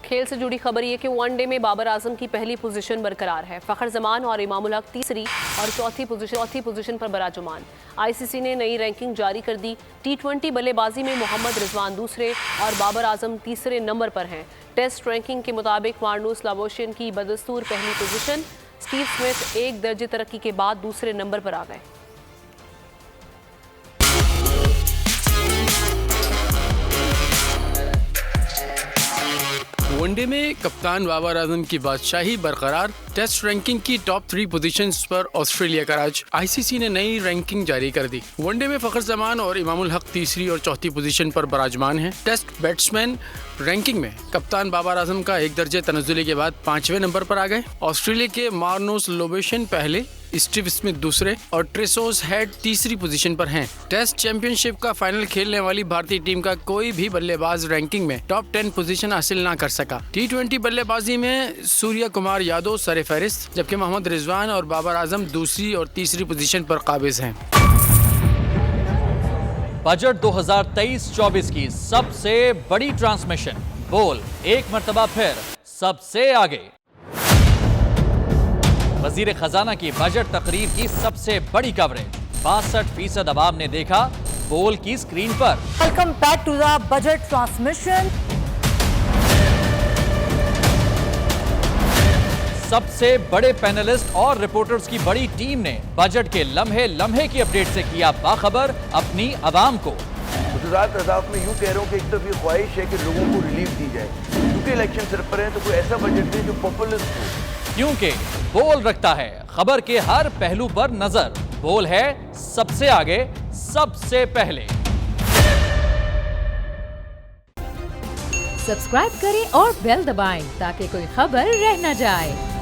खेल से जुड़ी खबर ये कि वनडे में बाबर आजम की पहली पोजीशन बरकरार है। फखर जमान और इमामुल हक तीसरी और चौथी पोजीशन पर बराजुमान। आईसीसी ने नई रैंकिंग जारी कर दी। T20 बल्लेबाजी में मोहम्मद रिजवान दूसरे और बाबर आजम तीसरे नंबर पर हैं। टेस्ट रैंकिंग के मुताबिक मार्नूस लावोशियन की बदस्तूर पहली पोजीशन, स्टीव स्मिथ एक दर्जे तरक्की के बाद दूसरे नंबर पर आ गए। वनडे में कप्तान बाबर आजम की बादशाही बरकरार। टेस्ट रैंकिंग की टॉप 3 पोजीशंस पर ऑस्ट्रेलिया का राज। आईसीसी ने नई रैंकिंग जारी कर दी। वनडे में फखर जमान और इमामुल हक तीसरी और चौथी पोजीशन पर बराजमान हैं। टेस्ट बैट्समैन रैंकिंग में कप्तान बाबर आजम का एक दर्जे तनज़्ज़ुली के बाद 5वें नंबर पर आ गए। ऑस्ट्रेलिया के मार्नूस लावोशियन पहले, स्टीव स्मिथ दूसरे और ट्रेसोस हेड तीसरी पोजीशन पर हैं। टेस्ट चैंपियनशिप का फाइनल खेलने वाली भारतीय टीम का कोई भी बल्लेबाज रैंकिंग में टॉप 10 पोजीशन हासिल ना कर सका। T20 बल्लेबाजी में सूर्य कुमार यादव सरे फहरिस्त, जबकि मोहम्मद रिजवान और बाबर आजम दूसरी और तीसरी पोजीशन पर काबिज हैं। बजट 2023-24 की सबसे बड़ी ट्रांसमिशन, बोल एक मर्तबा फिर सबसे आगे। वजीर खजाना की बजट तकरीर की सबसे बड़ी कवरेज, 62% अवाम ने देखा बोल की स्क्रीन पर। Welcome back to the budget transmission. सबसे बड़े पैनलिस्ट और रिपोर्टर्स की बड़ी टीम ने बजट के लम्हे लम्हे की अपडेट से किया बाखबर अपनी अवाम को। गुजरात अदाफ में यूं कह रहा हूं कि एक तरफ ये ख्वाहिश है कि लोगों को रिलीफ दी जाए, क्योंकि इलेक्शन सर पर है, तो कोई ऐसा बजट दे जो पॉपुलिस्ट हो। क्योंकि बोल रखता है खबर के हर पहलू पर नजर। बोल है सबसे आगे, सबसे पहले। सब्सक्राइब करें और बेल दबाएं ताकि कोई खबर रह न जाए।